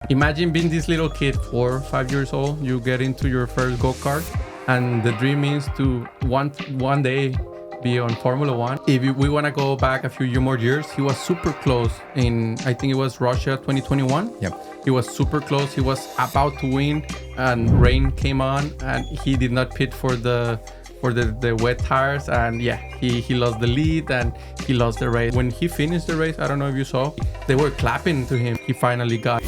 Imagine being this little kid, 4 or 5 years old. You get into your first go-kart, and the dream is to one day be on Formula One. If we want to go back a few more years, he was super close in, I think it was Russia 2021. Yep. He was super close. He was about to win, and rain came on, and he did not pit for the wet tires, and yeah, he lost the lead and he lost the race. When he finished the race, I don't know if you saw, they were clapping to him. He finally got.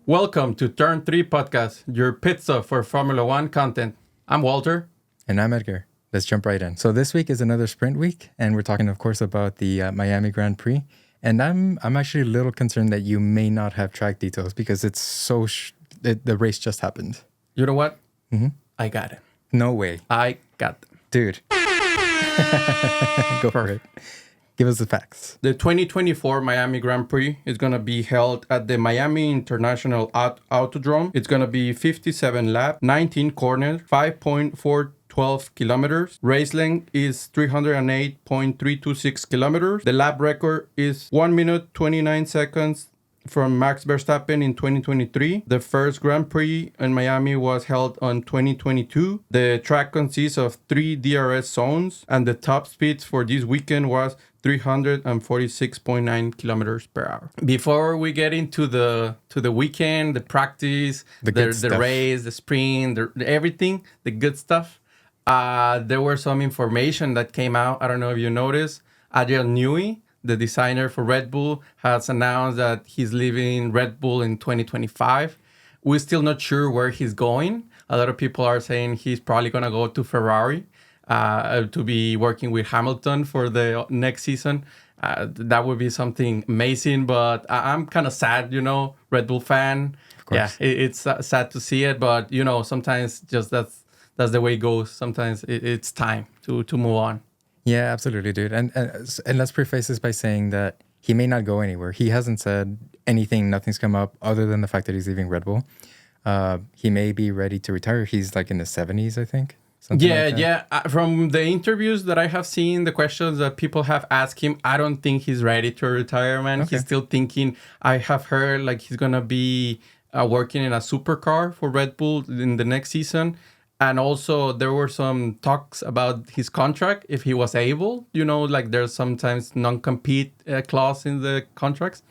Welcome to Turn 3 Podcast, your pizza for Formula One content. I'm Walter. And I'm Edgar. Let's jump right in. So this week is another sprint week, and we're talking, of course, about the Miami Grand Prix. And I'm actually a little concerned that you may not have track details because it's so the race just happened. You know what? Mm-hmm. I got it. No way. I got them. Dude. Go for it. Give us the facts. The 2024 Miami Grand Prix is going to be held at the Miami International Autodrome. It's going to be 57 laps, 19 corners, 5.412 kilometers. Race length is 308.326 kilometers. The lap record is 1 minute 29 seconds from Max Verstappen in 2023. The first Grand Prix in Miami was held on 2022. The track consists of 3 DRS zones, and the top speed for this weekend was 346.9 kilometers per hour. Before we get into the weekend, the practice, the race, the sprint, everything, the good stuff, there were some information that came out. I don't know if you noticed. Adrian Newey, the designer for Red Bull, has announced that he's leaving Red Bull in 2025. We're still not sure where he's going. A lot of people are saying he's probably going to go to Ferrari to be working with Hamilton for the next season. That would be something amazing, but I'm kind of sad, Red Bull fan. Of course. Yeah, it's sad to see it, but, sometimes just that's the way it goes. Sometimes it's time to move on. Yeah, absolutely, dude. And let's preface this by saying that he may not go anywhere. He hasn't said anything. Nothing's come up other than the fact that he's leaving Red Bull. He may be ready to retire. He's like in the 70s, I think. Yeah. From the interviews that I have seen, the questions that people have asked him, I don't think he's ready to retire, man. Okay. He's still thinking. I have heard like he's going to be working in a supercar for Red Bull in the next season. And also, there were some talks about his contract, if he was able. Like there's sometimes non-compete clause in the contracts.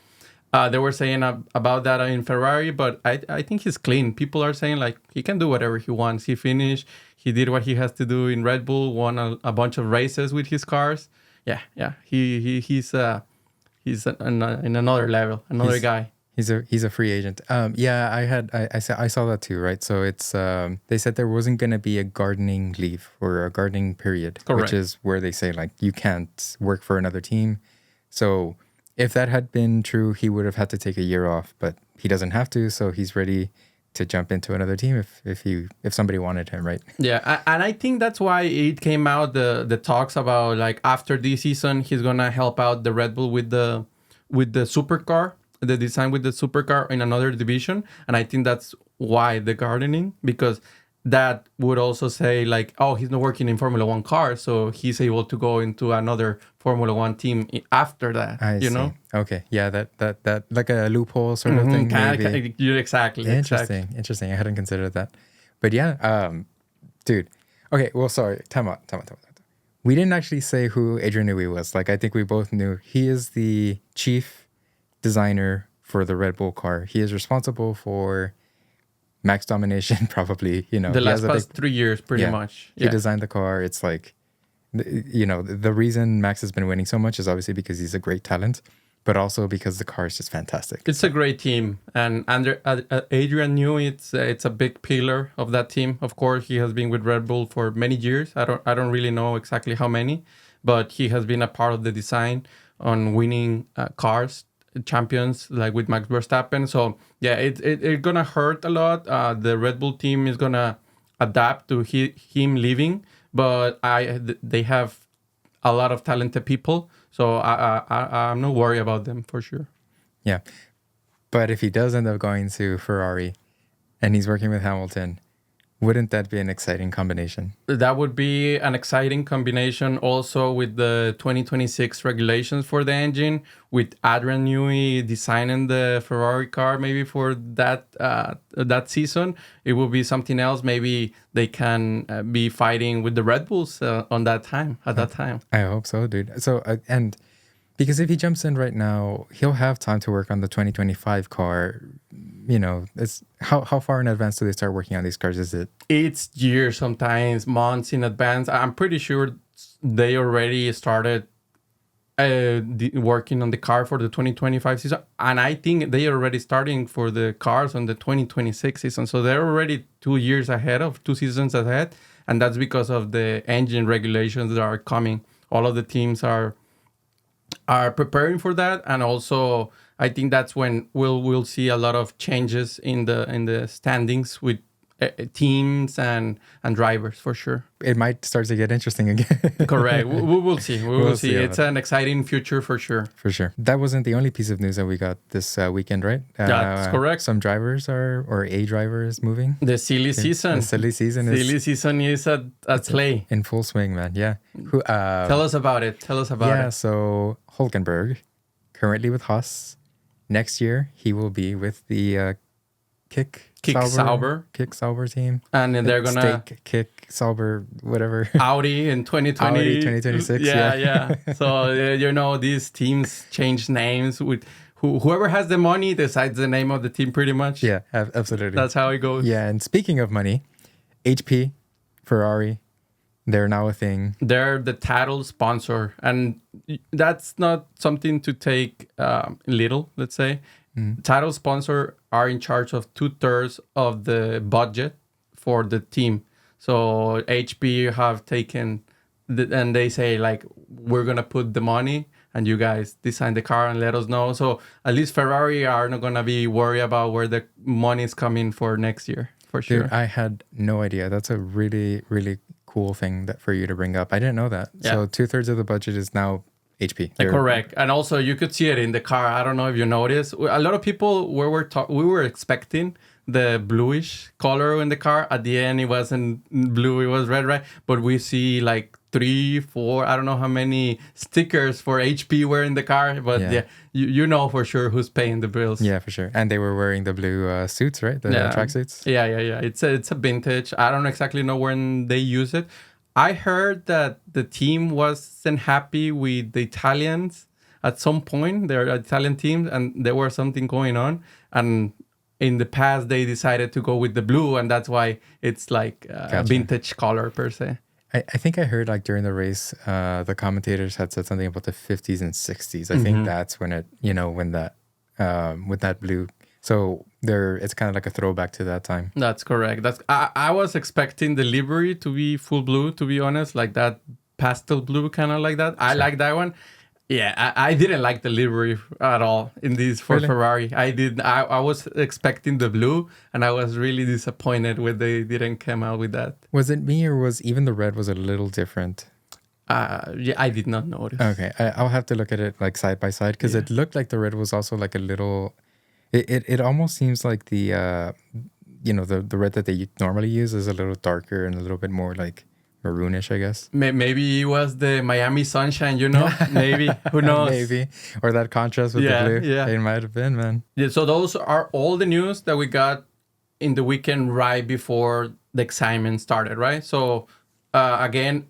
They were saying about that in Ferrari, but I think he's clean. People are saying, like, he can do whatever he wants. He finished. He did what he has to do in Red Bull, won a bunch of races with his cars. Yeah. He's in another level, another guy. He's a free agent. I saw that too, right? So it's they said there wasn't going to be a gardening leave or a gardening period, correct, which is where they say like you can't work for another team. So if that had been true, he would have had to take a year off, but he doesn't have to, so he's ready to jump into another team if somebody wanted him, right? Yeah, and I think that's why it came out the talks about like after this season he's gonna help out the Red Bull with the supercar. The design with the supercar in another division. And I think that's why the gardening, because that would also say like, oh, he's not working in Formula One cars, so he's able to go into another Formula One team after that. I see. Okay, yeah, that like a loophole sort of thing. Exactly. Interesting. I hadn't considered that, but yeah, dude. Okay, well, sorry. Time out. We didn't actually say who Adrian Newey was. Like, I think we both knew he is the chief designer for the Red Bull car. He is responsible for max domination, probably. The past 3 years, pretty much. He designed the car. It's like, the reason Max has been winning so much is obviously because he's a great talent, but also because the car is just fantastic. It's a great team, and Adrian Newey, it's a big pillar of that team. Of course, he has been with Red Bull for many years. I don't really know exactly how many, but he has been a part of the design on winning cars. Champions like with Max Verstappen. So yeah, it's gonna hurt a lot. The Red Bull team is gonna adapt to him leaving, but they have a lot of talented people, so I'm not worried about them for sure. Yeah, but if he does end up going to Ferrari and he's working with Hamilton, Wouldn't that be an exciting combination? That would be an exciting combination also with the 2026 regulations for the engine, with Adrian Newey designing the Ferrari car maybe for that season. It will be something else. Maybe they can be fighting with the Red Bulls at that time. I hope so, dude. So, and because if he jumps in right now, he'll have time to work on the 2025 car. You know, it's how far in advance do they start working on these cars? Is it? It's years, sometimes months in advance. I'm pretty sure they already started working on the car for the 2025 season, and I think they are already starting for the cars on the 2026 season. So they're already 2 seasons ahead, and that's because of the engine regulations that are coming. All of the teams are preparing for that, and also I think that's when we'll see a lot of changes in the standings with teams and drivers for sure. It might start to get interesting again. Correct. We will see. We will see. It's an exciting future for sure. For sure. That wasn't the only piece of news that we got this weekend, right? That's correct. Some drivers or a driver is moving. The silly season. The silly season is at play. In full swing, man. Yeah. Tell us about it. Yeah, so Hulkenberg, currently with Haas. Next year, he will be with the Kick Sauber team. And then they're going to... Kick Sauber, whatever. Audi in 2020. Audi 2026, yeah. So, these teams change names with... Whoever has the money decides the name of the team pretty much. Yeah, absolutely. That's how it goes. Yeah, and speaking of money, HP, Ferrari, they're now a thing. They're the title sponsor. And that's not something to take little, let's say. Title sponsor are in charge of 2/3 of the budget for the team. So HP have taken, and they say like, we're going to put the money and you guys design the car and let us know. So at least Ferrari are not going to be worried about where the money is coming for next year, for sure. Dude, I had no idea. That's a really, really cool thing for you to bring up. I didn't know that. Yeah. So 2/3 of the budget is now HP. Correct. And also you could see it in the car. I don't know if you noticed. A lot of people we were expecting the bluish color in the car. At the end, it wasn't blue. It was red, right? But we see like 3, 4, I don't know how many stickers for HP were in the car. But yeah you know for sure who's paying the bills. Yeah, for sure. And they were wearing the blue suits, right? The track suits. Yeah. It's a vintage. I don't exactly know when they use it. I heard that the team wasn't happy with the Italians at some point. They're Italian teams, and there was something going on. And in the past, they decided to go with the blue, and that's why it's like a vintage color per se. I think I heard like during the race, the commentators had said something about the 50s and 60s. I think that's when it, when that, with that blue. So it's kind of like a throwback to that time. That's correct. I was expecting the livery to be full blue, to be honest, like that pastel blue, kind of like that. I like that one. Yeah, I didn't like the livery at all in this for Ferrari. I was expecting the blue, and I was really disappointed when they didn't come out with that. Was it me, or was even the red was a little different? Yeah, I did not notice. Okay, I'll have to look at it like side by side, because it looked like the red was also like a little... It almost seems like the red that they normally use is a little darker and a little bit more like maroonish, I guess. Maybe it was the Miami sunshine, Maybe. Who knows? Maybe. Or that contrast with the blue. Yeah. It might have been, man. Yeah, so those are all the news that we got in the weekend right before the excitement started, right? So, again,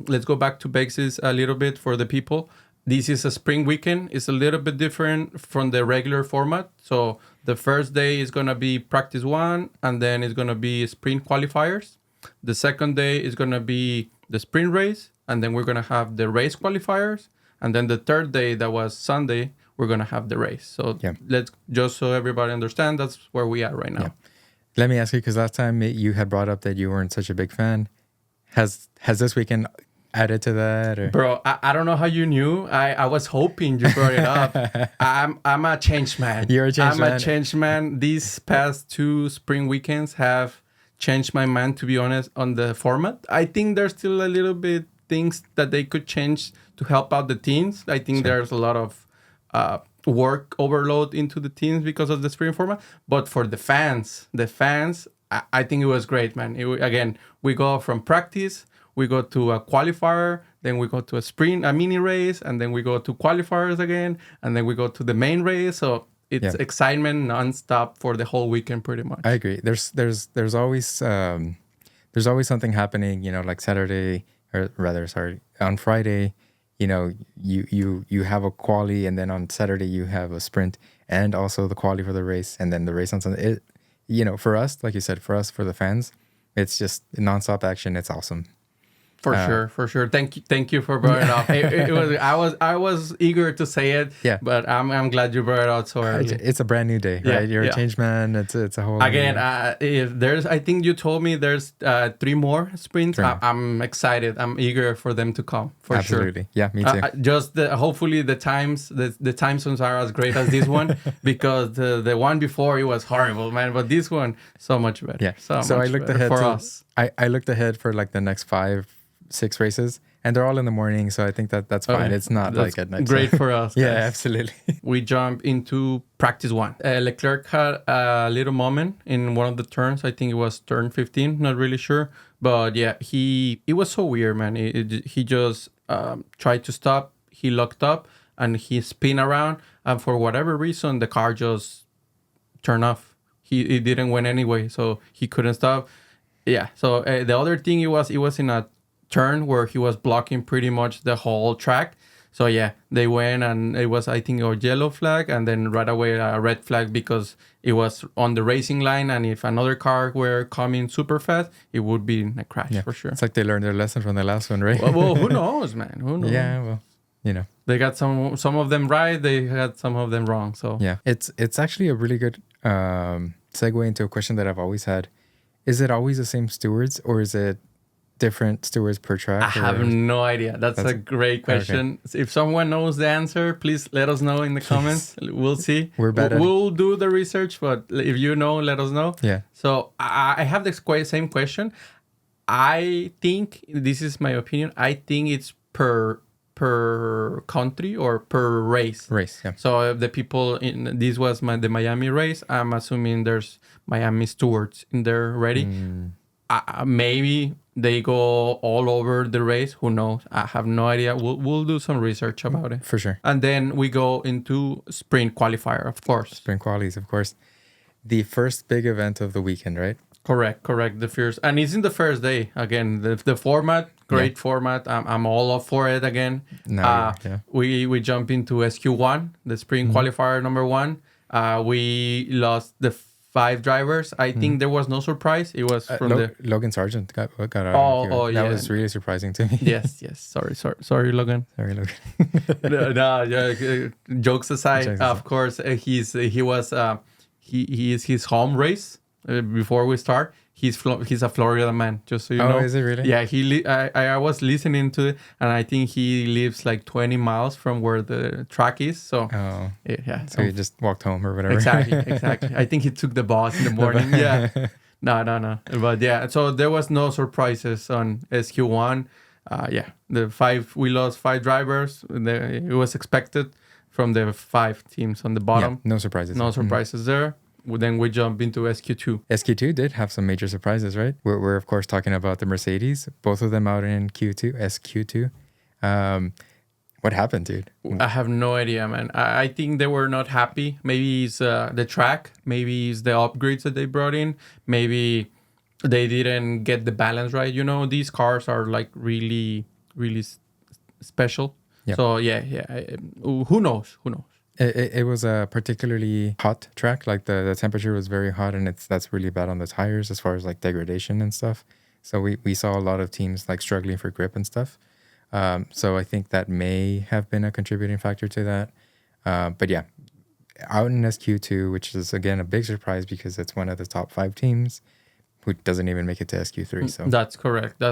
let's go back to basics a little bit for the people. This is a spring weekend. It's a little bit different from the regular format. So the first day is going to be practice 1, and then it's going to be sprint qualifiers. The second day is going to be the sprint race, and then we're going to have the race qualifiers. And then the third day, that was Sunday, we're going to have the race. So let's just so everybody understand, that's where we are right now. Yeah. Let me ask you, because last time you had brought up that you weren't such a big fan. Has this weekend added to that? Or? Bro, I don't know how you knew. I was hoping you brought it up. I'm a change man. You're a change man. I'm a change man. These past 2 spring weekends have changed my mind, to be honest, on the format. I think there's still a little bit things that they could change to help out the teams. I think there's a lot of work overload into the teams because of the spring format. But for the fans I think it was great, man. Again, we go from practice, we go to a qualifier, then we go to a sprint, a mini race, and then we go to qualifiers again, and then we go to the main race. So it's excitement nonstop for the whole weekend, pretty much. I agree. There's always something happening. You know, like Saturday, or rather, sorry, on Friday. You know, you have a quali, and then on Saturday you have a sprint, and also the quali for the race, and then the race on Sunday. You know, for us, like you said, for the fans, it's just nonstop action. It's awesome. For sure. Thank you for bringing it up. It was I was eager to say it, but I'm glad you brought it out so early. It's a brand new day, right? You're a change man. It's a whole again. If there's, I think you told me there's 3 more sprints. I'm excited. I'm eager for them to come. Absolutely. Yeah, me too. Just hopefully the time zones are as great as this one because the one before it was horrible, man. But this one so much better. Yeah. So I looked ahead for us. I looked ahead for like the next 5-6 races, and they're all in the morning, so I think that's fine. Okay. It's not like at night. Great for us. Yeah, absolutely. We jump into practice 1. Leclerc had a little moment in one of the turns. I think it was turn 15, not really sure. But yeah, it was so weird, man. He just tried to stop. He locked up and he spin around, and for whatever reason, the car just turned off. It didn't win anyway, so he couldn't stop. Yeah. So the other thing, it was in a turn where he was blocking pretty much the whole track. So yeah, they went, and it was, I think, a yellow flag, and then right away a red flag because it was on the racing line, and if another car were coming super fast, it would be a crash for sure. It's like they learned their lesson from the last one, right? Well, who knows, man? Who knows? Yeah, well, you know, they got some of them right, they had some of them wrong. So yeah, it's actually a really good segue into a question that I've always had. Is it always the same stewards, or is it different stewards per track? I have no idea. That's a great question. Okay. If someone knows the answer, please let us know in the comments. We'll see. We're better. We'll do the research, but if you know, let us know. Yeah. So I have the same question. I think, this is my opinion, I think it's per country or per race. Yeah. So the people this was the Miami race. I'm assuming there's Miami stewards in there already. Maybe they go all over the race. Who knows? I have no idea. We'll do some research about it. For sure. And then we go into sprint qualifier, of course. Sprint qualies, of course. The first big event of the weekend, right? Correct. The first. And it's in the first day. Again, the format, great format. I'm all up for it again. We jump into SQ1, the sprint qualifier number 1. We lost the 5 drivers. I think there was no surprise. It was from Logan Sargent got out. That was really surprising to me. Yes. Sorry, Logan. Jokes aside, of course, he is his home race. Before we start, he's a Florida man. Just so you know. Oh, is it really? Yeah, I was listening to it, and I think he lives like 20 miles from where the track is. So So he just walked home or whatever. Exactly. I think he took the bus in the morning. Yeah. No. But yeah, so there was no surprises on SQ1. We lost 5 drivers. It was expected from the 5 teams on the bottom. Yeah, no surprises. No surprises there. Then we jump into SQ2. SQ2 did have some major surprises, right? We're of course talking about the Mercedes, both of them out in SQ2. What happened, dude? I have no idea, man. I think they were not happy. Maybe it's the track. Maybe it's the upgrades that they brought in. Maybe they didn't get the balance right. You know, these cars are like really, really special. Yep. So who knows? It was a particularly hot track. Like the temperature was very hot, and that's really bad on the tires as far as like degradation and stuff. So we saw a lot of teams like struggling for grip and stuff. So I think that may have been a contributing factor to that. But yeah, out in SQ2, which is again a big surprise because it's one of the top 5 teams who doesn't even make it to SQ3. So That's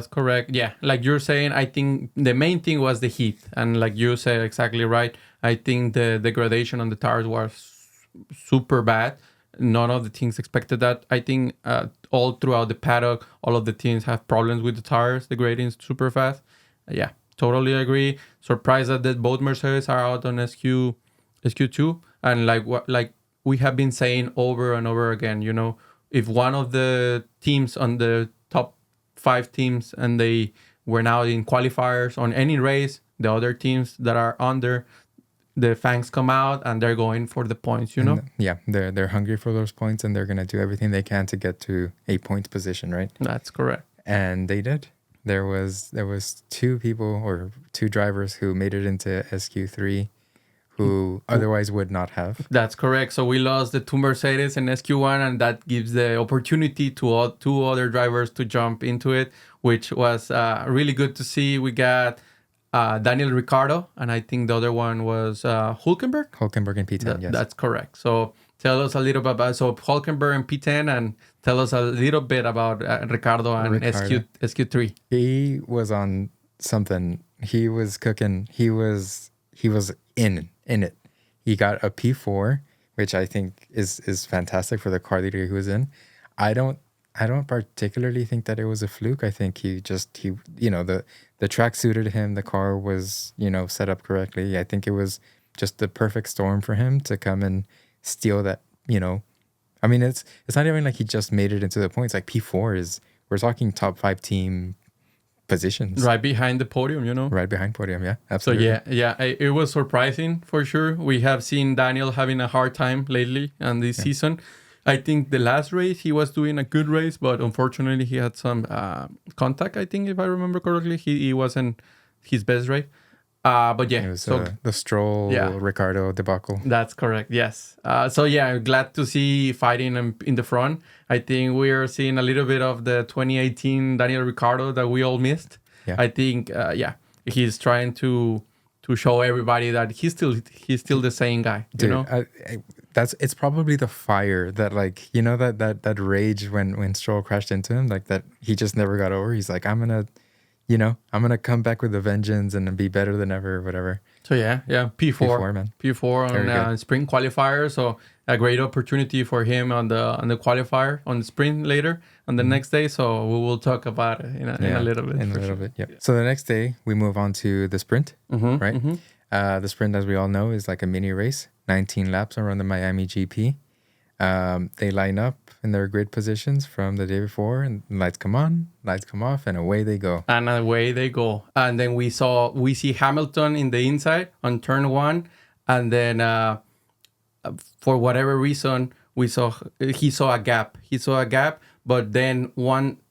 correct. Yeah, like you're saying, I think the main thing was the heat, and like you said, exactly right. I think the degradation on the tires was super bad. None of the teams expected that. I think all throughout the paddock, all of the teams have problems with the tires. The grading is super fast. Yeah, totally agree. Surprised that both Mercedes are out on SQ2, and like we have been saying over and over again, you know, if one of the teams on the top 5 teams and they were now in qualifiers on any race, the other teams that are under the fangs come out and they're going for the points, you know? Yeah, they're hungry for those points and they're going to do everything they can to get to a points position, right? That's correct. And they did. There was 2 people or 2 drivers who made it into SQ3 who otherwise would not have. That's correct. So we lost the 2 Mercedes in SQ1, and that gives the opportunity to 2 other drivers to jump into it, which was really good to see. We got Daniel Ricciardo, and I think the other one was Hulkenberg. Hulkenberg in P10, yes. That's correct. So tell us a little bit about Hulkenberg in P10, and tell us a little bit about Ricciardo and SQ3. He was on something. He was cooking. He was in it. He got a P4, which I think is fantastic for the car that he was in. I don't particularly think that it was a fluke. I think he the track suited him. The car was, set up correctly. I think it was just the perfect storm for him to come and steal that, I mean, it's not even like he just made it into the points. Like P4 we're talking top 5 team positions. Right behind the podium, Right behind podium, yeah, absolutely. So it was surprising for sure. We have seen Daniel having a hard time lately and this season. I think the last race he was doing a good race, but unfortunately he had some contact. I think if I remember correctly, he wasn't his best race. But yeah, it was the Stroll Ricciardo debacle. That's correct. Yes. Glad to see fighting in the front. I think we're seeing a little bit of the 2018 Daniel Ricciardo that we all missed. Yeah. I think he's trying to show everybody that he's still the same guy. Dude, it's probably the fire that that rage when Stroll crashed into him, like that he just never got over. He's like, I'm gonna come back with a vengeance and be better than ever, whatever. So P4, man. P4 on sprint qualifier. So a great opportunity for him on the qualifier on the sprint later on the next day. So we will talk about it in a little bit. In a little bit, yeah. So the next day we move on to the sprint, right? Mm-hmm. The sprint, as we all know, is like a mini race, 19 laps around the Miami GP. They line up in their grid positions from the day before, and lights come on, lights come off, and away they go. And then we see Hamilton in the inside on turn 1, and then for whatever reason he saw a gap. But then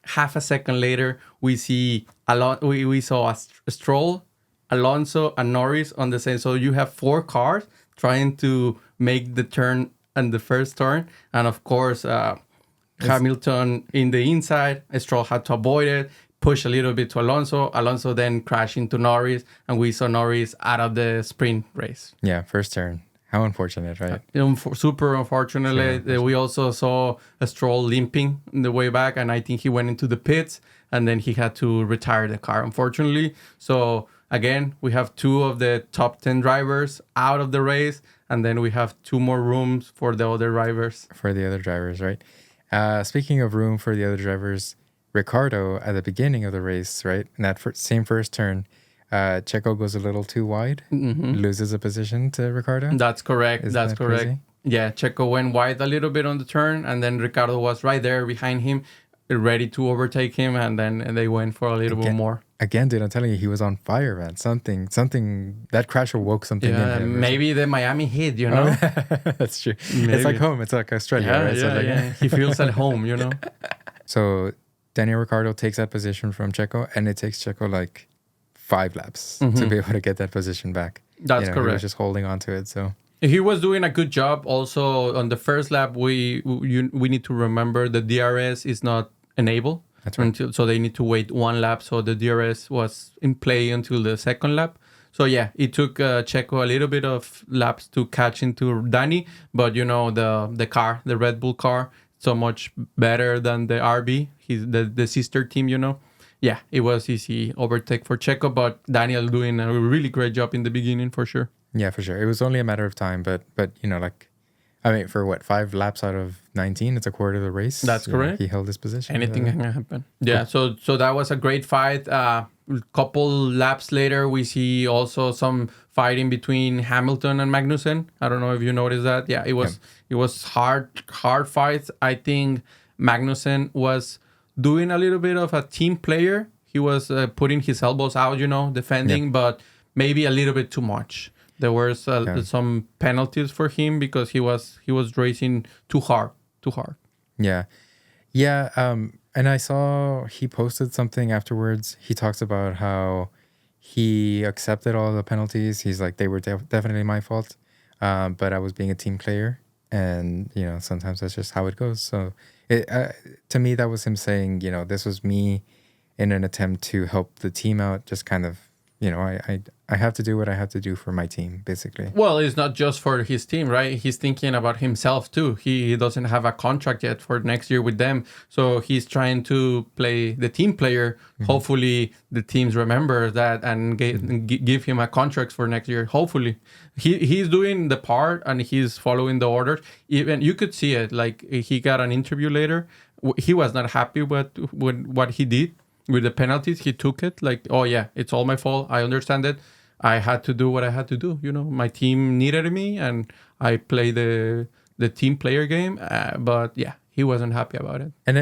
half a second later we saw a Stroll, Alonso, and Norris on the same. So you have 4 cars trying to make the turn and the first turn, and of course Hamilton in the inside. Stroll had to avoid it, push a little bit to Alonso then crashed into Norris, and we saw Norris out of the sprint race. Yeah, first turn. How unfortunate, right? Super unfortunately. We also saw a Stroll limping in the way back, and I think he went into the pits, and then he had to retire the car, unfortunately. So again, we have 2 of the top 10 drivers out of the race, and then we have 2 more rooms for the other drivers. Right? Speaking of room for the other drivers, Ricciardo at the beginning of the race, right? In that same first turn, Checo goes a little too wide, loses a position to Ricciardo. That's correct. That's correct. Crazy? Yeah, Checo went wide a little bit on the turn, and then Ricciardo was right there behind him, ready to overtake him, and then they went for a little bit more. Again, dude, I'm telling you, he was on fire, man. Something, that crash awoke something in him. Maybe the Miami heat, That's true. Maybe. It's like home. It's like Australia, right? Yeah. He feels at home, So Daniel Ricciardo takes that position from Checo, and it takes Checo like 5 laps to be able to get that position back. That's correct. He was just holding on to it, so... He was doing a good job. Also, on the first lap, we need to remember the DRS is not enabled. That's right. So they need to wait 1 lap. So the DRS was in play until the second lap. So yeah, it took Checo a little bit of laps to catch into Danny. But the car, the Red Bull car, so much better than the RB, the sister team, Yeah, it was easy overtake for Checo, but Daniel doing a really great job in the beginning for sure. Yeah, for sure. It was only a matter of time, but for what, 5 laps out of 19, it's a quarter of the race. That's correct. He held his position. Anything can happen. Yeah, so that was a great fight. Couple laps later, we see also some fighting between Hamilton and Magnussen. I don't know if you noticed that. Yeah, it was hard fights. I think Magnussen was doing a little bit of a team player. He was putting his elbows out, defending, but maybe a little bit too much. There were some penalties for him because he was racing too hard. Yeah. And I saw he posted something afterwards. He talks about how he accepted all the penalties. He's like, they were definitely my fault, but I was being a team player, and sometimes that's just how it goes. So to me, that was him saying, this was me in an attempt to help the team out. Just kind of, I have to do what I have to do for my team, basically. Well, it's not just for his team, right? He's thinking about himself too. He doesn't have a contract yet for next year with them. So he's trying to play the team player. Mm-hmm. Hopefully the teams remember that and give him a contract for next year. Hopefully. He's doing the part and he's following the orders. Even you could see it. Like he got an interview later. He was not happy with what he did with the penalties. He took it like, oh yeah, it's all my fault. I understand it. I had to do what I had to do. My team needed me, and I played the team player game. But yeah, he wasn't happy about it. And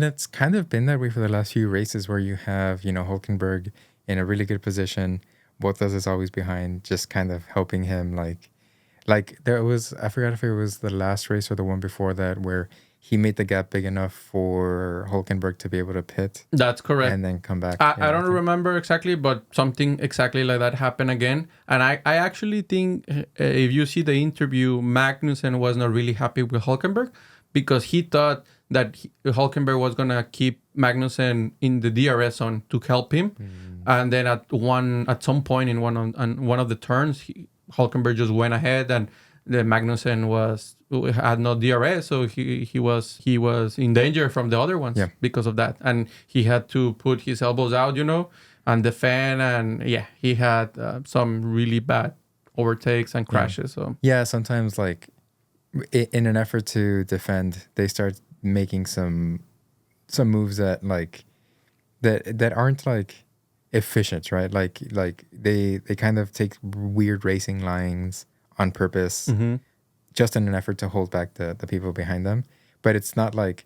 it's kind of been that way for the last few races, where you have Hülkenberg in a really good position. Bottas is always behind, just kind of helping him. Like there was, I forgot if it was the last race or the one before that, where he made the gap big enough for Hülkenberg to be able to pit. That's correct. And then come back. I don't remember exactly, but something exactly like that happened again. And I actually think if you see the interview, Magnussen was not really happy with Hülkenberg because he thought that Hülkenberg was going to keep Magnussen in the DRS zone to help him. And then at some point in one of the turns, Hülkenberg just went ahead, and the Magnussen had no DRS, so he was in danger from the other ones because of that, and he had to put his elbows out, and defend, and he had some really bad overtakes and crashes. So sometimes like in an effort to defend, they start making some moves that that aren't like efficient, right? Like they kind of take weird racing lines on purpose, just in an effort to hold back the people behind them. But it's not like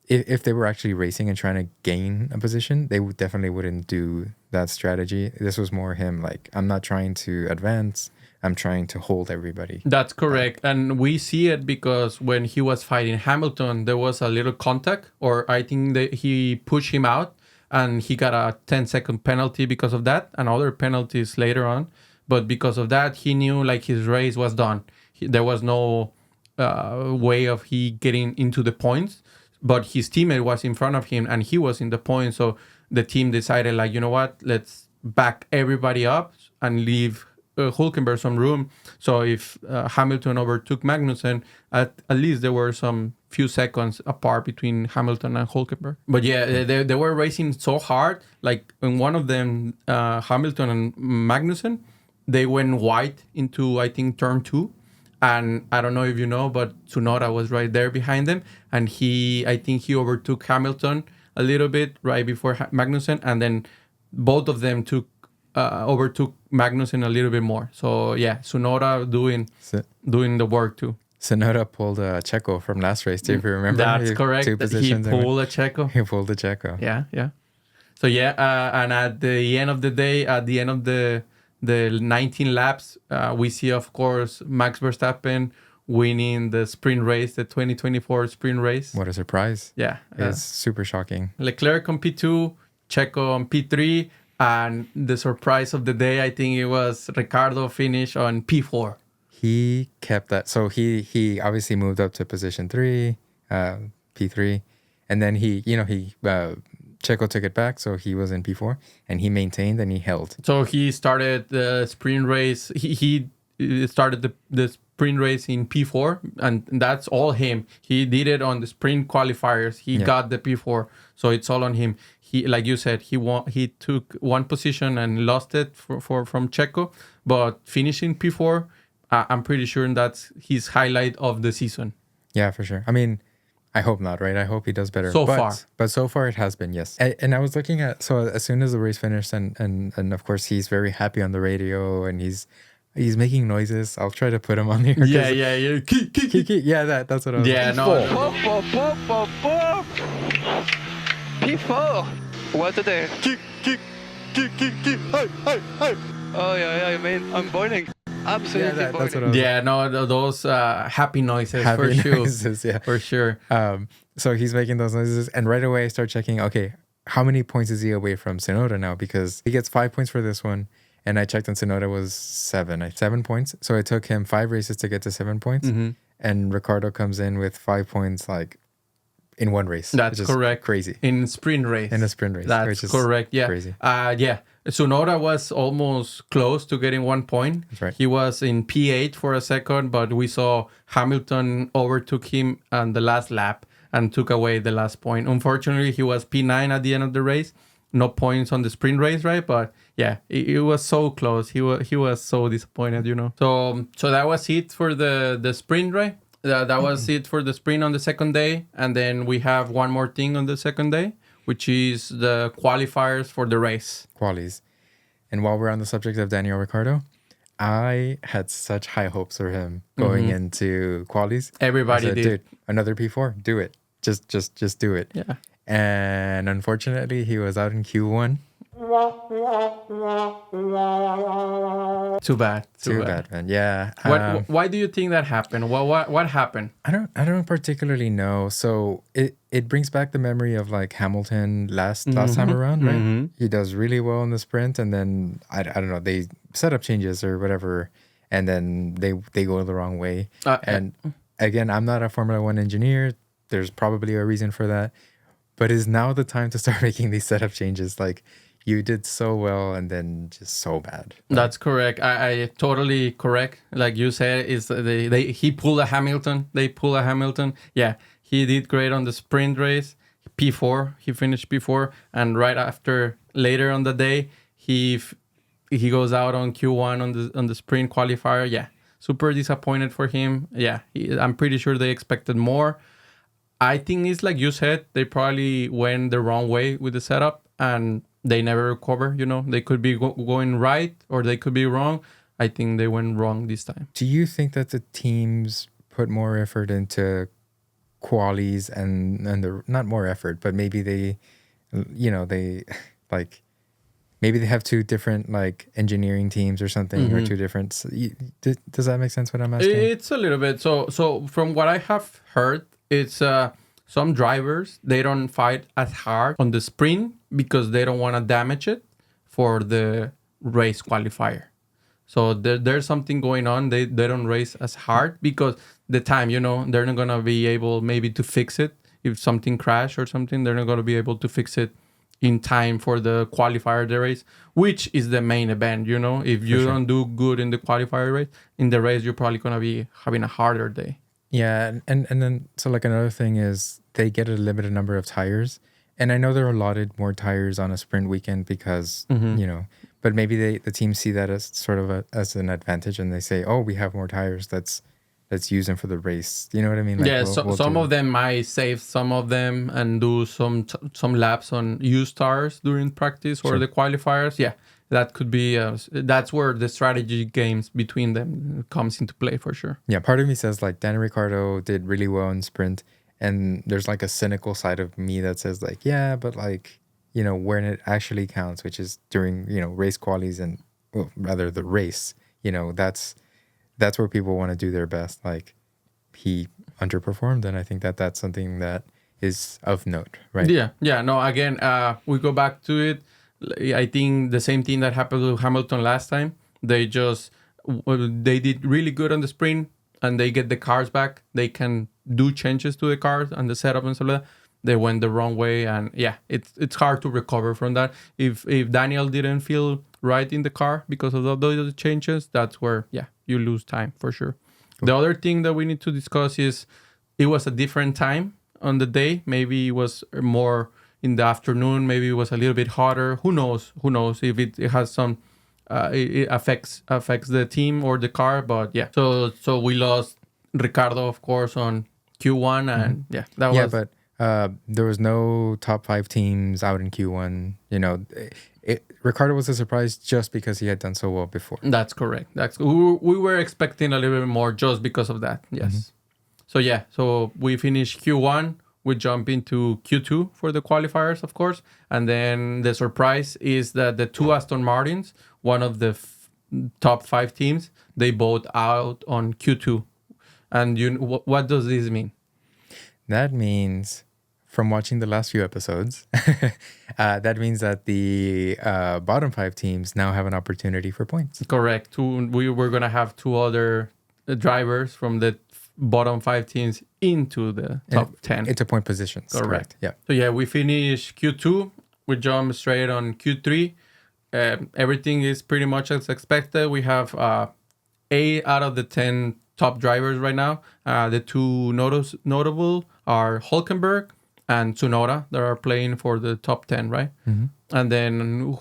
if they were actually racing and trying to gain a position, they definitely wouldn't do that strategy. This was more him like, I'm not trying to advance, I'm trying to hold everybody. That's correct. And we see it because when he was fighting Hamilton, there was a little contact, or I think that he pushed him out and he got a 10-second penalty because of that, and other penalties later on. But because of that, he knew like his race was done. There was no way of he getting into the points. But his teammate was in front of him and he was in the points. So the team decided like, you know what? Let's back everybody up and leave Hülkenberg some room. So if Hamilton overtook Magnussen, at least there were some few seconds apart between Hamilton and Hülkenberg. But they were racing so hard. Like in one of them, Hamilton and Magnussen, they went wide into, I think, turn 2. And I don't know if you know, but Tsunoda was right there behind them. And I think he overtook Hamilton a little bit right before Magnussen. And then both of them overtook Magnussen a little bit more. So, Tsunoda doing the work too. Tsunoda pulled a Checo from last race, if you remember. That's correct. He pulled a Checo. He pulled a Checo. Yeah. So, and at the end of the day, at the end of the 19 laps, we see, of course, Max Verstappen winning the sprint race, the 2024 sprint race. What a surprise. Yeah. It's super shocking. Leclerc on P2, Checo on P3, and the surprise of the day, I think it was Ricciardo finish on P4. He kept that. So he obviously moved up to position 3, P3, and then Checo took it back, so he was in P4, and he maintained and he held. So he started the sprint race. He started the sprint race in P4, and that's all him. He did it on the sprint qualifiers. He got the P4, so it's all on him. He, like you said, he took one position and lost it from Checo, but finishing P4, I'm pretty sure that's his highlight of the season. Yeah, for sure. I mean, I hope not, right? I hope he does better. But so far it has been, yes. And I was looking at, so as soon as the race finished, and of course he's very happy on the radio, and he's He's making noises. I'll try to put him on here. Yeah. Yeah, that's what I was. Yeah, no. P4. What today? Kick. Hey. Oh yeah, man. I'm boiling. Absolutely Yeah, that's what I boiling. was. Yeah, no, those happy noises for Happy sure. noises, yeah. For sure. So he's making those noises, and right away I start checking. Okay, how many points is he away from Tsunoda now? Because he gets 5 points for this one, and I checked, and Tsunoda was 7 points. So it took him 5 races to get to 7 points, and Ricciardo comes in with 5 points, like in one race. That's correct. Crazy. In a sprint race. That's which is correct. Yeah. Crazy. Yeah. Tsunoda was almost close to getting 1 point. That's right. He was in P8 for a second, but we saw Hamilton overtook him on the last lap and took away the last point. Unfortunately, he was P9 at the end of the race. No points on the sprint race, right? But yeah, it was so close. He was so disappointed, you know. So that was it for the sprint, right? That was it for the sprint on the second day. And then we have one more thing on the second day, which is the qualifiers for the race. Qualies. And while we're on the subject of Daniel Ricciardo, I had such high hopes for him going into qualies. Everybody I said, did. Dude, another P4, do it. Just do it. Yeah. And unfortunately, he was out in Q1. Too bad. Too bad, man. Yeah. Why do you think that happened? What happened? I don't particularly know. So it brings back the memory of like Hamilton last time around, right? He does really well in the sprint, and then I don't know, they set up changes or whatever, and then they go the wrong way. And again, I'm not a Formula One engineer. There's probably a reason for that, but is now the time to start making these setup changes? Like, you did so well and then just so bad. That's correct. I totally correct. Like you said, is he pulled a Hamilton. They pulled a Hamilton. Yeah, he did great on the sprint race. P4. He finished P4, and right after later on the day, he goes out on Q1 on the sprint qualifier. Yeah, super disappointed for him. Yeah, I'm pretty sure they expected more. I think it's like you said, they probably went the wrong way with the setup and they never recover. You know, they could be going right or they could be wrong. I think they went wrong this time. Do you think that the teams put more effort into qualies and not more effort, but maybe they like, maybe they have two different like engineering teams or something, or two different. Does that make sense what I'm asking? It's a little bit. So from what I have heard, it's some drivers, they don't fight as hard on the sprint because they don't want to damage it for the race qualifier. So there's something going on. They don't race as hard because the time, you know, they're not going to be able maybe to fix it. If something crash or something, they're not going to be able to fix it in time for the qualifier the race, which is the main event, you know. If you don't do good in the qualifier race, in the race, you're probably going to be having a harder day. Yeah, and then, so like another thing is they get a limited number of tires. And I know they're allotted more tires on a sprint weekend because, you know, but maybe the teams see that as sort of as an advantage and they say, oh, we have more tires, let's use them for the race. You know what I mean? Like, yeah, some of them might save some of them and do some laps on used tires during practice or the qualifiers. Yeah, that could be, that's where the strategy games between them comes into play for sure. Yeah, part of me says like Daniel Ricciardo did really well in sprint. And there's like a cynical side of me that says like, yeah, but like, you know, when it actually counts, which is during, you know, race qualies and well, rather the race, you know, that's where people want to do their best. Like he underperformed. And I think that's something that is of note, right? Yeah. No, again, we go back to it. I think the same thing that happened to Hamilton last time. They did really good on the sprint and they get the cars back. They can do changes to the cars and the setup and stuff like that. They went the wrong way, and yeah, it's hard to recover from that. If Daniel didn't feel right in the car because of those changes, that's where you lose time for sure. Cool. The other thing that we need to discuss is it was a different time on the day. Maybe it was more in the afternoon. Maybe it was a little bit hotter. Who knows if it has some it affects the team or the car. But yeah, so we lost Ricciardo, of course, on Q1, and that was. Yeah, but there was no top 5 teams out in Q1. You know, Ricardo was a surprise just because he had done so well before. That's correct. We were expecting a little bit more just because of that. Yes. So we finished Q1. We jump into Q2 for the qualifiers, of course. And then the surprise is that the two Aston Martins, one of the top 5 teams, they both out on Q2. And what does this mean? That means, from watching the last few episodes, that means that the bottom 5 teams now have an opportunity for points. Correct. We were going to have 2 other drivers from the bottom 5 teams into the top 10. Into point positions. Correct. Yeah. So we finish Q2. We jump straight on Q3. Everything is pretty much as expected. We have 8 out of the 10 top drivers right now. The 2 notable are Hülkenberg and Tsunoda that are playing for the top 10, right? Mm-hmm. And then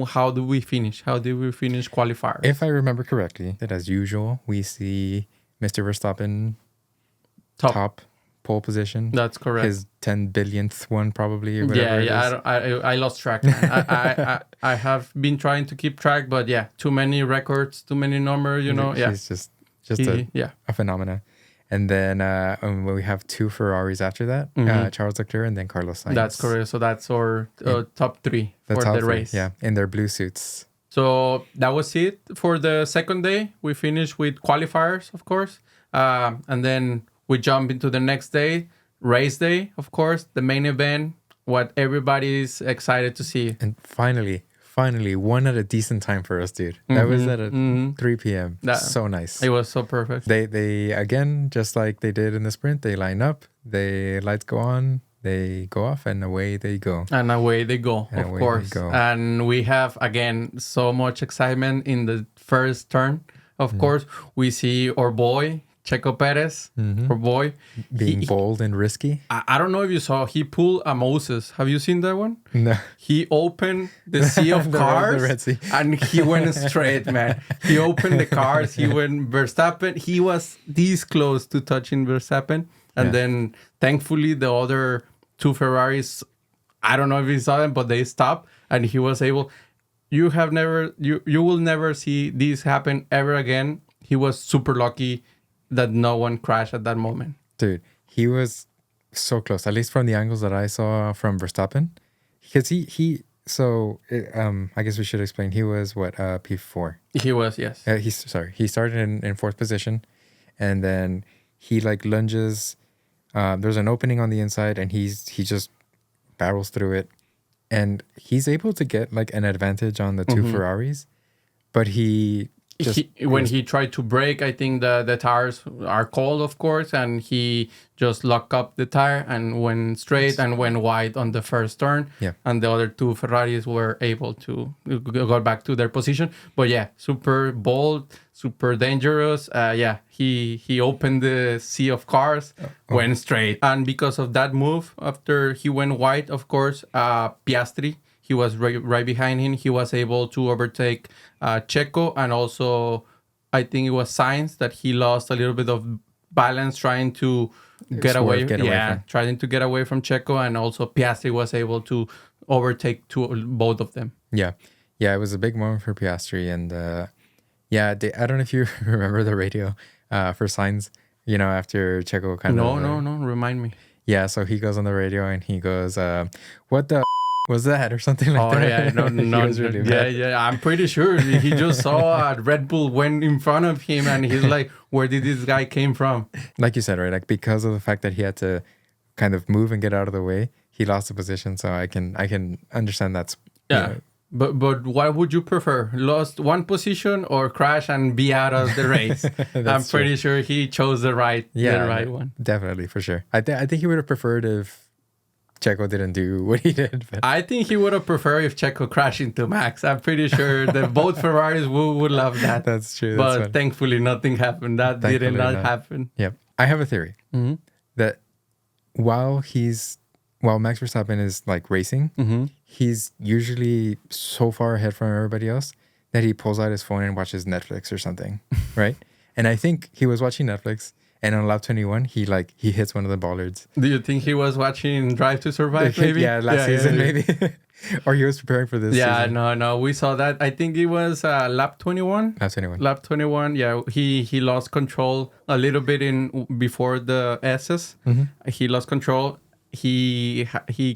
how do we finish? How did we finish qualifiers? If I remember correctly, that as usual, we see Mr. Verstappen top pole position. That's correct. His 10 billionth one probably. Or whatever I lost track. Man. I have been trying to keep track, but too many records, too many numbers, He's just a phenomenon. And then we have 2 Ferraris after that, Charles Leclerc and then Carlos Sainz. That's correct. So that's our top 3 for the race. Yeah, in their blue suits. So that was it for the second day. We finished with qualifiers, of course. And then we jump into the next day, race day, of course, the main event, what everybody's excited to see. And finally, one at a decent time for us, dude. That was at 3 p.m. So nice. It was so perfect. They again, just like they did in the sprint, they line up, the lights go on, they go off, and away they go. And away they go, of course. And we have, again, so much excitement in the first turn. Of course, we see our boy, Checo Perez, our boy. Being bold and risky. I don't know if you saw, he pulled a Moses. Have you seen that one? No. He opened the sea of cars the Red Sea. And he went straight, man. He opened the cars. He went Verstappen. He was this close to touching Verstappen. And then, thankfully, the other 2 Ferraris, I don't know if he saw them, but they stopped. And he was able... You will never see this happen ever again. He was super lucky that no one crashed at that moment. Dude, he was so close, at least from the angles that I saw from Verstappen. Because I guess we should explain. He was P4? He was, yes. He started in 4th position, and then he lunges. There's an opening on the inside, and he just barrels through it. And he's able to get an advantage on the 2 Ferraris, but when he tried to brake, I think the tires are cold, of course, and he just locked up the tire and went straight and went wide on the first turn. Yeah. And the other 2 Ferraris were able to go back to their position. But super bold, super dangerous. He opened the sea of cars, went straight. And because of that move, after he went wide, of course, Piastri, he was right behind him. He was able to overtake Checo, and also I think it was Sainz that he lost a little bit of balance trying to get away from Checo, and also Piastri was able to overtake both of them. Yeah, it was a big moment for Piastri, and I don't know if you remember the radio for Sainz. After Checo No, remind me. Yeah, so he goes on the radio and he goes, "What the." Was that or something like that? Really I'm pretty sure he just saw a Red Bull went in front of him, and he's like, "Where did this guy came from?" Like you said, right? Because of the fact that he had to kind of move and get out of the way, he lost the position. So I can understand that's But what would you prefer? Lost one position or crash and be out of the race? I'm pretty sure he chose the right one. Definitely, for sure. I think he would have preferred if Checo didn't do what he did. But I think he would have preferred if Checo crashed into Max. I'm pretty sure that both Ferraris would love that. That's true. But thankfully, nothing happened. That did not happen. Yep. I have a theory that while Max Verstappen is racing, he's usually so far ahead from everybody else that he pulls out his phone and watches Netflix or something, right? And I think he was watching Netflix. And on lap 21, he hits one of the bollards. Do you think he was watching Drive to Survive, maybe? Last season, maybe. Or he was preparing for this season. No. We saw that. I think it was lap 21. Lap 21. Lap 21. Yeah, he lost control a little bit in before the S's. He lost control. He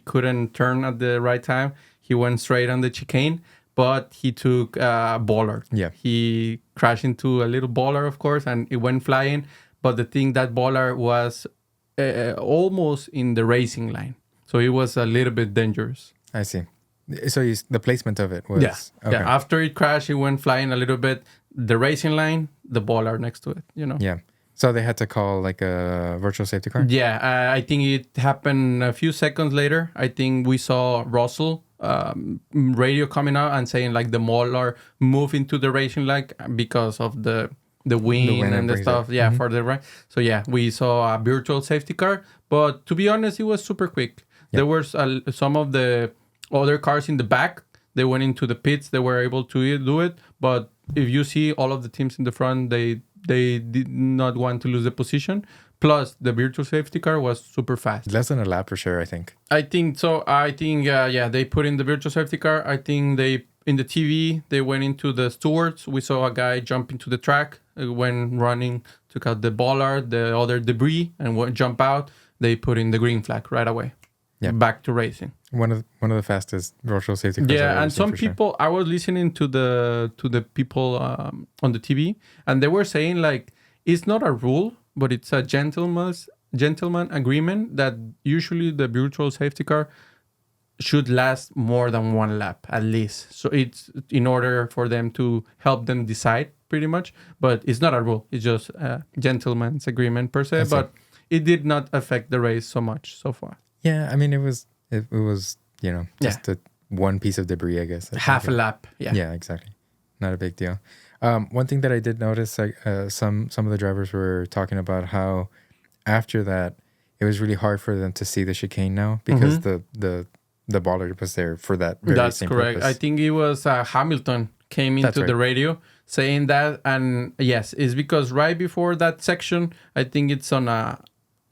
couldn't turn at the right time. He went straight on the chicane, but he took a bollard. Yeah. He crashed into a little bollard, of course, and it went flying. But the thing, that bollard was almost in the racing line. So it was a little bit dangerous. I see. So the placement of it was... Yeah. Okay. Yeah. After it crashed, it went flying a little bit. The racing line, the bollard next to it, Yeah. So they had to call like a virtual safety car? Yeah. I think it happened a few seconds later. I think we saw Russell radio coming out and saying like the bollard move into the racing line because of the wind and the stuff. Yeah, for the right. So yeah, we saw a virtual safety car. But to be honest, it was super quick. Yeah. There were some of the other cars in the back. They went into the pits. They were able to do it. But if you see all of the teams in the front, they did not want to lose the position. Plus, the virtual safety car was super fast. Less than a lap for sure, I think. I think so. I think, they put in the virtual safety car. I think in the TV, they went into the stewards. We saw a guy jump into the track, went running, took out the bollard, the other debris, and jump out. They put in the green flag right away. Yeah. Back to racing. One of the fastest virtual safety cars. Yeah, and some people, I was listening to the people on the TV, and they were saying like it's not a rule, but it's a gentleman agreement that usually the virtual safety car should last more than one lap at least. So it's in order for them to help them decide pretty much, but it's not a rule. It's just a gentleman's agreement per se, but it did not affect the race so much so far. Yeah, I mean, it was just one piece of debris, I guess. Half a lap. Yeah. Yeah, exactly. Not a big deal. One thing that I did notice, some of the drivers were talking about how after that, it was really hard for them to see the chicane now because the bollard was there for that very That's same correct. purpose. I think it was Hamilton came into the radio saying that, and yes, it's because right before that section, I think it's on a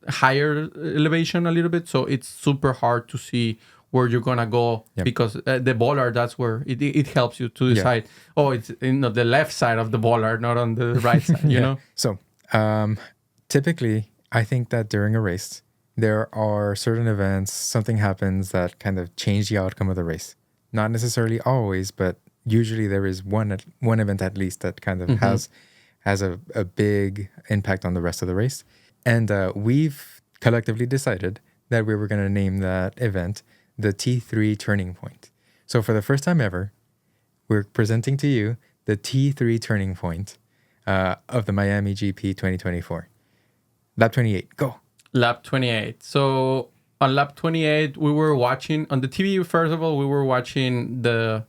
higher elevation a little bit, so it's super hard to see where you're gonna go because the bollard, that's where it helps you to decide. Oh, it's in the left side of the bollard, not on the right side. You know. So typically, I think that during a race, there are certain events, something happens that kind of change the outcome of the race. Not necessarily always, but usually there is one event at least that kind of has a big impact on the rest of the race. And we've collectively decided that we were going to name that event the T3 Turning Point. So for the first time ever, we're presenting to you the T3 Turning Point of the Miami GP 2024. Lap 28, go. Lap 28. So on lap 28, we were watching on the TV. First of all, we were watching the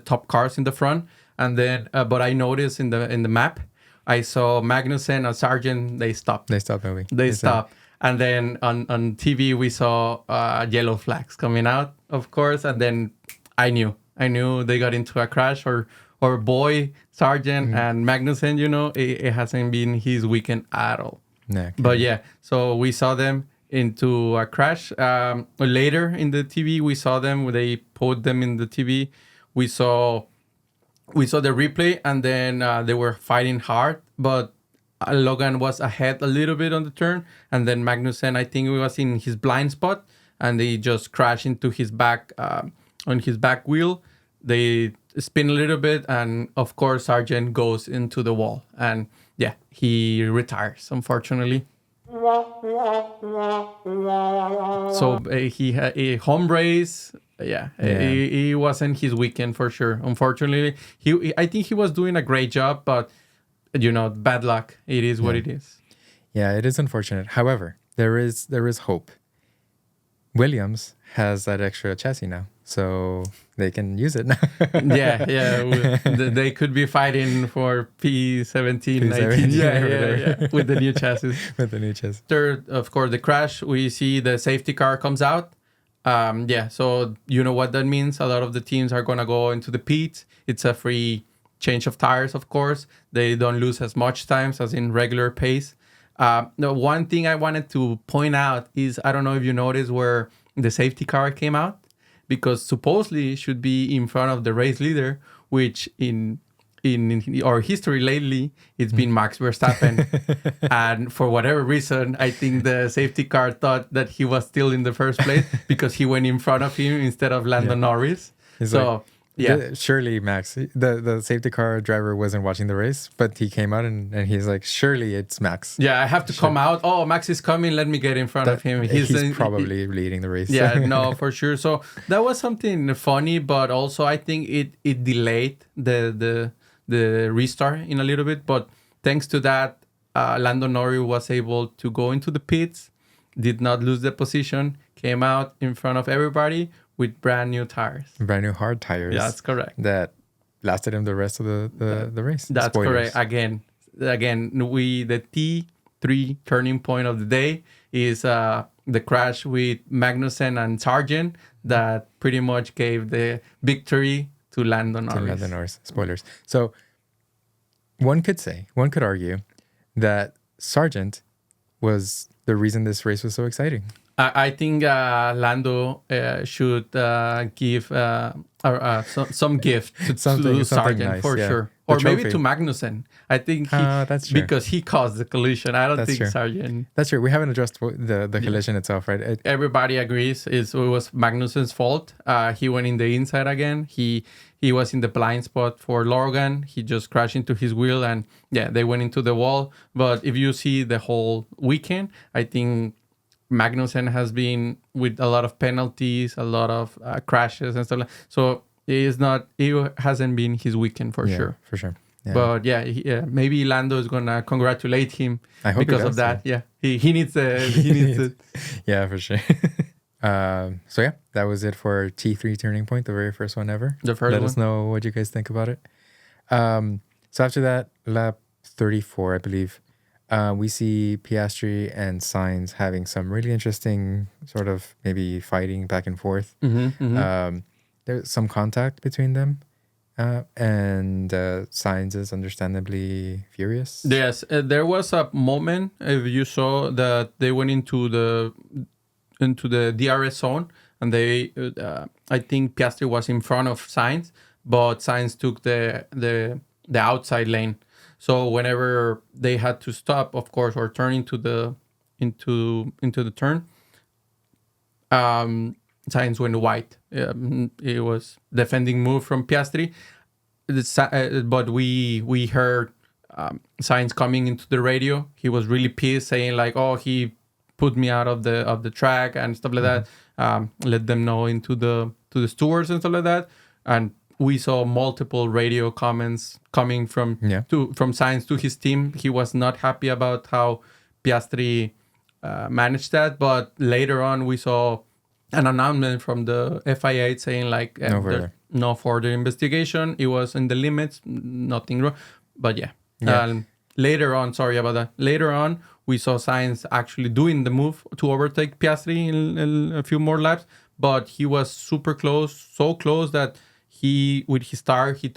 top cars in the front, and then but I noticed in the map, I saw Magnussen and Sargent. They stopped. They stopped moving. They stopped. And then on TV, we saw yellow flags coming out, of course. And then I knew they got into a crash or boy, Sargent and Magnussen, it hasn't been his weekend at all. No, but yeah, so we saw them into a crash. Later in the TV, we saw them. They put them in the TV. We saw the replay, and then they were fighting hard, but Logan was ahead a little bit on the turn, and then Magnussen, I think, was in his blind spot, and they just crashed into his back on his back wheel. They spin a little bit, and of course Sargent goes into the wall, and yeah, he retires, unfortunately. So he had a home race. Yeah. He wasn't his weekend for sure. Unfortunately, I think he was doing a great job, but bad luck. It is what it is. Yeah, it is unfortunate. However, there is hope. Williams has that extra chassis now, so they can use it now. yeah. They could be fighting for P17, 19. Yeah. With the new chassis. With the new chassis. After, of course, the crash, we see the safety car comes out. So you know what that means. A lot of the teams are going to go into the pits. It's a free change of tires, of course. They don't lose as much times as in regular pace. The one thing I wanted to point out is, I don't know if you noticed where the safety car came out. because supposedly it should be in front of the race leader, which in our history lately, it's been Max Verstappen. And for whatever reason, I think the safety car thought that he was still in the first place because he went in front of him instead of Lando Norris. He's surely Max, the safety car driver wasn't watching the race, but he came out and he's like, surely it's Max. Yeah, I have to come out. Oh, Max is coming. Let me get in front of him. He's probably leading the race. Yeah, no, for sure. So that was something funny, but also I think it delayed the restart in a little bit. But thanks to that, Lando Norris was able to go into the pits, did not lose the position, came out in front of everybody with brand new tires. Brand new hard tires. Yeah, that's correct. That lasted him the rest of the race. That's Spoilers. correct. Again, the T3 turning point of the day is the crash with Magnussen and Sargent that pretty much gave the victory to Lando Norris. Spoilers. So one could argue that Sargent was the reason this race was so exciting. I think Lando should give some gift to Sargent nice, for sure. Or maybe to Magnussen. I think that's true. Because he caused the collision. I don't think Sargent. That's true. We haven't addressed the collision itself, right? Everybody agrees it was Magnussen's fault. He went in the inside again. He was in the blind spot for Logan. He just crashed into his wheel and they went into the wall. But if you see the whole weekend, I think Magnussen has been with a lot of penalties, a lot of crashes and stuff like that. So it hasn't been his weekend for sure. For sure. Yeah. But maybe Lando is gonna congratulate him because of that. Yeah, he needs it. Yeah, for sure. So that was it for T3 Turning Point, the very first one ever. Let us know what you guys think about it. So after that, lap 34, I believe, we see Piastri and Sainz having some really interesting sort of maybe fighting back and forth. There's some contact between them. And Sainz is understandably furious. Yes, there was a moment, if you saw, that they went into the DRS zone, and I think Piastri was in front of Sainz, but Sainz took the outside lane. So whenever they had to stop, of course, or turn into the turn, Sainz went wide. It was defending move from Piastri, but we heard Sainz coming into the radio. He was really pissed, saying like, "Oh, he put me out of the track and stuff like that." Let them know to the stewards and stuff like that. And we saw multiple radio comments coming from Sainz to his team. He was not happy about how Piastri managed that, but later on we saw an announcement from the FIA saying like no further investigation. It was in the limits, nothing wrong. But later on, sorry about that. Later on, we saw Sainz actually doing the move to overtake Piastri in a few more laps, but he was super close, so close that with his tire, he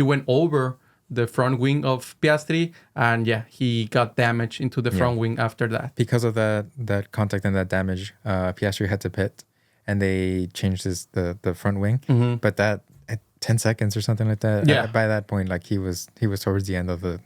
went over the front wing of Piastri, and he got damage into the front wing after that. Because of that contact and that damage, Piastri had to pit, and they changed the front wing. Mm-hmm. But that at 10 seconds or something like that. By that point, like he was towards the end of the.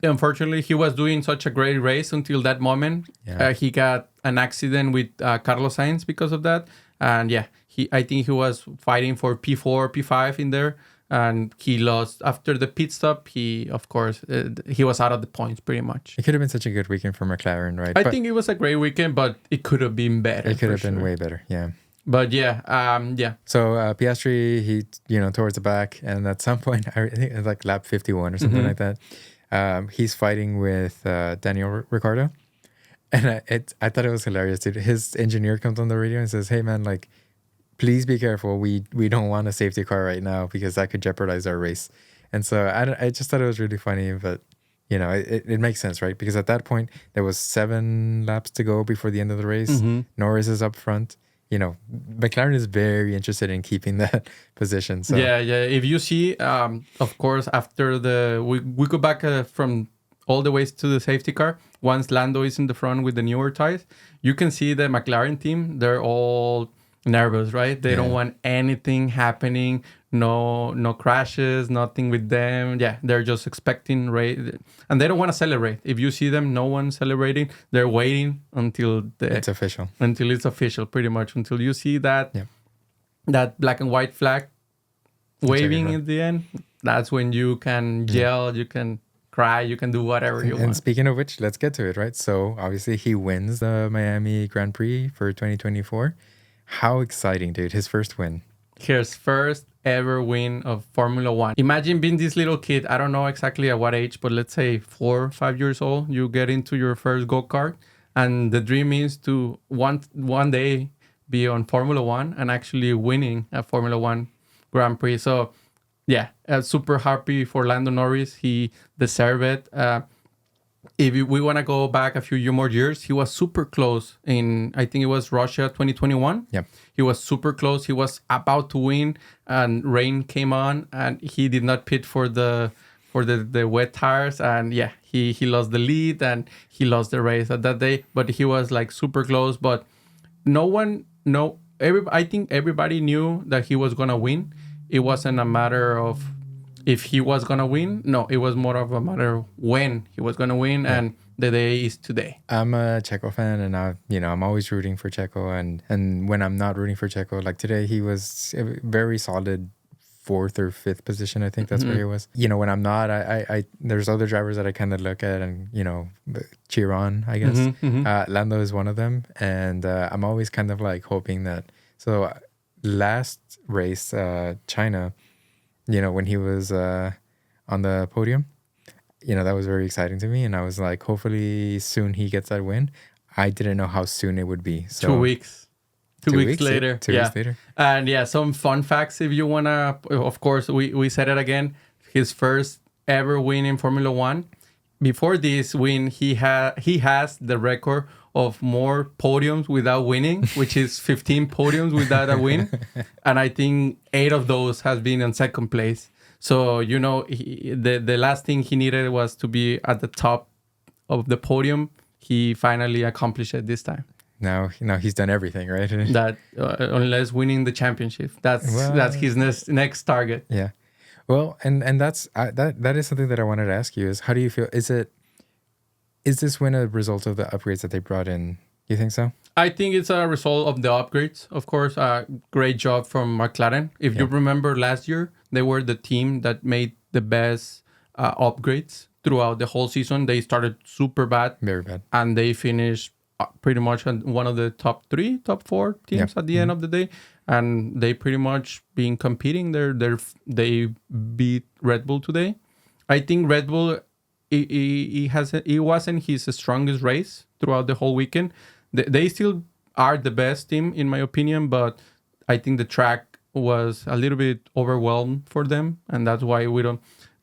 Unfortunately, he was doing such a great race until that moment. He got an accident with Carlos Sainz because of that, and I think he was fighting for P4, P5 in there. And he lost after the pit stop. He was out of the points pretty much. It could have been such a good weekend for McLaren, right? I think it was a great weekend, but it could have been better. It could have been way better, yeah. But So Piastri, he towards the back, and at some point, I think it's like lap 51 or something like that. He's fighting with Daniel Ricciardo, and I thought it was hilarious, dude. His engineer comes on the radio and says, "Hey man, like, please be careful. We don't want a safety car right now because that could jeopardize our race." And so I just thought it was really funny, but it makes sense, right? Because at that point there was 7 laps to go before the end of the race. Mm-hmm. Norris is up front. McLaren is very interested in keeping that position. So If you see, of course, after we go back from all the ways to the safety car. Once Lando is in the front with the newer tires, you can see the McLaren team. They're all nervous, right? They don't Yeah. want anything happening, no crashes, nothing with them. Yeah, they're just expecting race, and they don't want to celebrate. If you see them, no one celebrating. They're waiting until It's official. it's official, pretty much until you see that Yeah. that black and white flag waving right. at the end. That's when you can yell, you can cry, you can do whatever you And want. speaking of which, let's get to it, right? So obviously he wins the Miami Grand Prix for 2024. How exciting, dude. His first win. His first ever win of Formula One. Imagine being this little kid. I don't know exactly at what age, but let's say 4 or 5 years old. You get into your first go-kart, and the dream is to one day be on Formula One and actually winning a Formula One Grand Prix. So yeah, super happy for Lando Norris. He deserved it. If we want to go back a few more years, he was super close in, I think it was Russia 2021. Yeah. He was super close. He was about to win, and rain came on, and he did not pit for the wet tires, and yeah, he lost the lead and he lost the race at that day. But he was like super close. But I think everybody knew that he was gonna win. It wasn't a matter of if he was gonna win. No, it was more of a matter of when he was gonna win, and the day is today. I'm a Checo fan, and I'm always rooting for Checo. And when I'm not rooting for Checo, like today, he was a very solid 4th or 5th position. I think that's where he was. When I'm not, I there's other drivers that I kind of look at and cheer on, I guess. Lando is one of them, and I'm always kind of like hoping that. So last race, China, when he was on the podium, that was very exciting to me. And I was like, hopefully soon he gets that win. I didn't know how soon it would be. So 2 weeks. 2 weeks later. 2 weeks later. And yeah, some fun facts if you want to. Of course, we said it again. His first ever win in Formula One. Before this win, he has the record of more podiums without winning, which is 15 podiums without a win. And I think 8 of those has been in second place. So, the last thing he needed was to be at the top of the podium. He finally accomplished it this time. Now he's done everything, right? That unless winning the championship, that's his next target. Yeah. Well, and that's that is something that I wanted to ask you is how do you feel? Is this win a result of the upgrades that they brought in? You think so? I think it's a result of the upgrades. Of course, great job from McLaren. If you remember last year, they were the team that made the best upgrades throughout the whole season. They started super bad. Very bad. And they finished pretty much on one of the top 3, top 4 teams at the end of the day. And they pretty much been competing. They beat Red Bull today. I think Red Bull, it wasn't his strongest race throughout the whole weekend. They still are the best team in my opinion, but I think the track was a little bit overwhelmed for them, and that's why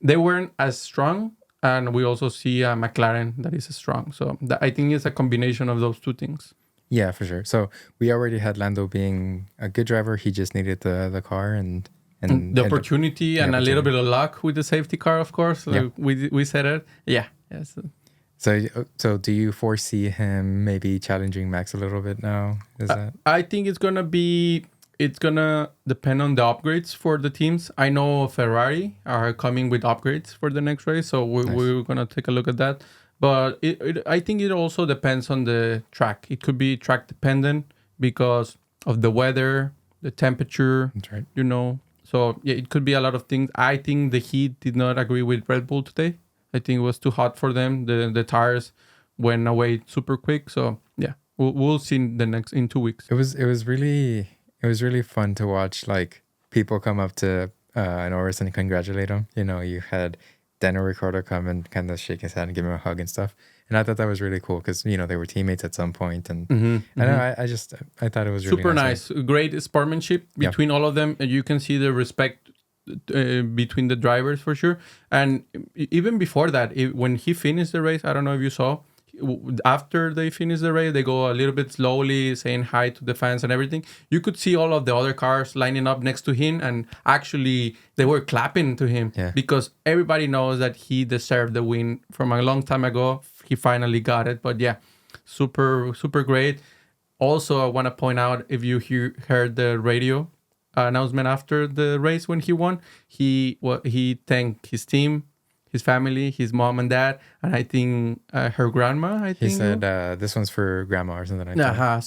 they weren't as strong. And we also see a McLaren that is strong. So I think it's a combination of those two things. Yeah, for sure. So we already had Lando being a good driver. He just needed the car and the opportunity and a little bit of luck with the safety car, of course. Like we said it. Yeah. Yes. So do you foresee him maybe challenging Max a little bit now? I think it's gonna depend on the upgrades for the teams. I know Ferrari are coming with upgrades for the next race, so we're gonna take a look at that. But I think it also depends on the track. It could be track dependent because of the weather, the temperature. That's right. So yeah, it could be a lot of things. I think the heat did not agree with Red Bull today. I think it was too hot for them. The tires went away super quick. So yeah, we'll see in 2 weeks. It was really fun to watch like people come up to Norris and congratulate him. You had Daniel Ricciardo come and kind of shake his hand and give him a hug and stuff. And I thought that was really cool because they were teammates at some point. And I thought it was really super nice. Great sportsmanship between all of them. You can see the respect between the drivers for sure. And even before that, when he finished the race, I don't know if you saw, after they finish the race, they go a little bit slowly saying hi to the fans and everything. You could see all of the other cars lining up next to him, and actually they were clapping to him because everybody knows that he deserved the win from a long time ago. He finally got it. But yeah, super, super great. Also, I want to point out, if you heard the radio announcement after the race when he won, he thanked his team, his family, his mom and dad, and I think her grandma. I think He said this one's for grandma or something like that.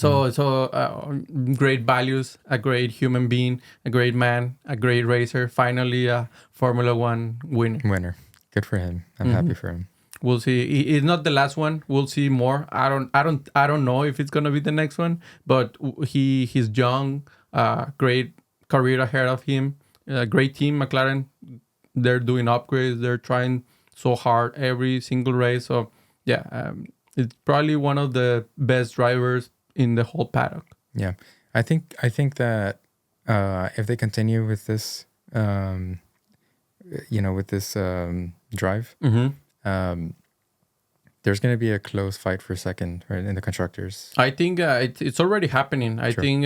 Great values, a great human being, a great man, a great racer. Finally, a Formula One winner. Good for him. I'm happy for him. We'll see. It's not the last one. We'll see more. I don't know if it's gonna be the next one. But he's young. Great career ahead of him. Great team, McLaren. They're doing upgrades. They're trying so hard every single race. So yeah, it's probably one of the best drivers in the whole paddock. Yeah, I think that if they continue with this, drive. There's going to be a close fight for second, right, in the constructors. I think it's already happening. I think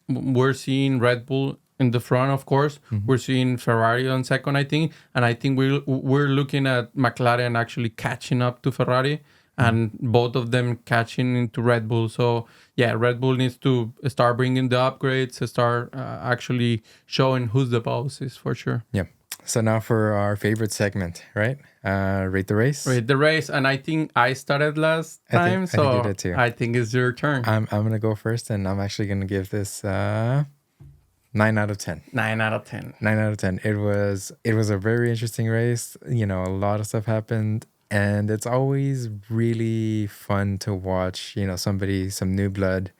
we're seeing Red Bull in the front, of course. We're seeing Ferrari on second, I think. And I think we're looking at McLaren actually catching up to Ferrari and both of them catching into Red Bull. So, yeah, Red Bull needs to start bringing the upgrades, start actually showing who's the boss is for sure. Yeah. So now for our favorite segment, right? Rate the race. Rate the race, and I think I started last time, I think you did too. I think it's your turn. I'm gonna go first, and I'm actually gonna give this 9 out of 10. 9 out of 10. 9 out of 10. It was a very interesting race. You know, a lot of stuff happened, and it's always really fun to watch. You know, some new blood,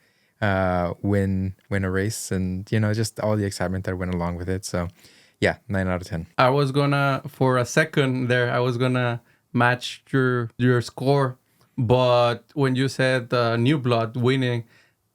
win a race, and just all the excitement that went along with it. So. Yeah, 9 out of 10. I was gonna, for a second there, I was gonna match your score. But when you said New Blood winning,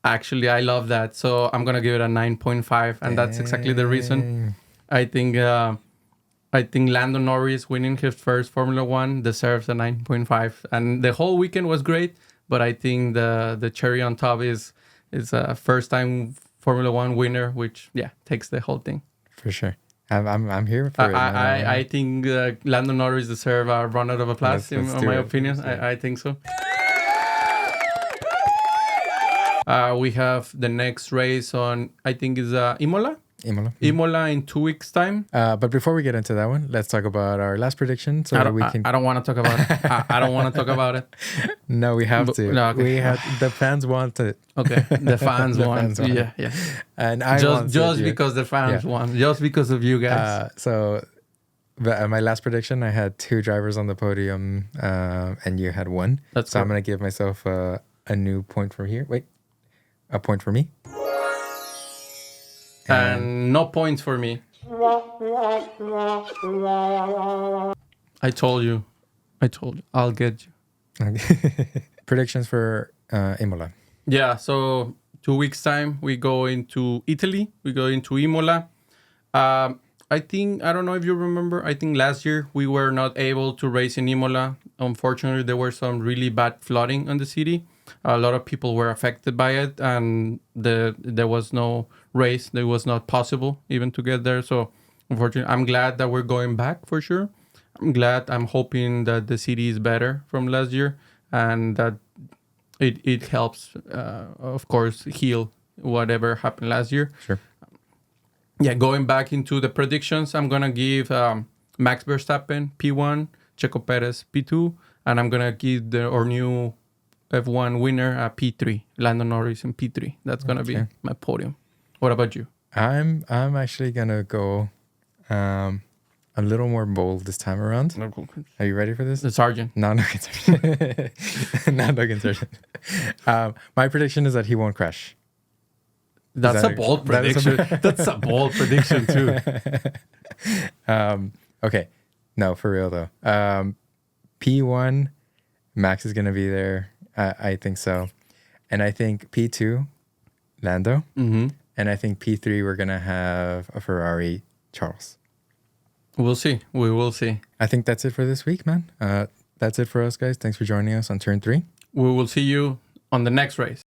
actually, I love that. So I'm gonna give it a 9.5. And that's exactly the reason. I think Lando Norris winning his first Formula One deserves a 9.5. And the whole weekend was great. But I think the cherry on top is a first time Formula One winner, which, takes the whole thing. For sure. I'm here for it. I think Lando Norris deserves a round of applause, in my opinion. I think so. We have the next race on, I think is Imola. Imola in 2 weeks' time. But before we get into that one, let's talk about our last prediction. I don't want to talk about it. I don't want to talk about it. No, we have to. No, okay. The fans want it. Okay, the fans want. Yeah. And I just because the fans want, just because of you guys. My last prediction, I had 2 drivers on the podium, and you had 1. That's so cool. I'm gonna give myself a new point from here. Wait, a point for me. And no points for me. I told you. I'll get you. Okay. Predictions for Imola. Yeah, so 2 weeks' time, we go into Italy. We go into Imola. I don't know if you remember, I think last year we were not able to race in Imola. Unfortunately, there were some really bad flooding in the city. A lot of people were affected by it, and there was no race. It was not possible even to get there. So, unfortunately, I'm glad that we're going back for sure. I'm hoping that the city is better from last year, and that it helps, of course, heal whatever happened last year. Sure. Yeah, going back into the predictions, I'm going to give Max Verstappen P1, Checo Perez P2, and I'm going to give our new F1 winner P3, Lando Norris in P3. That's going to be my podium. What about you? I'm actually going to go a little more bold this time around. Are you ready for this? The Sergeant. No, Logan Sargent. My prediction is that he won't crash. That's a bold prediction. That's a bold prediction too. Okay. No, for real though. P1, Max is going to be there. I think so. And I think P2, Lando. Mm-hmm. And I think P3, we're going to have a Ferrari, Charles. We'll see. We will see. I think that's it for this week, man. That's it for us, guys. Thanks for joining us on Turn 3. We will see you on the next race.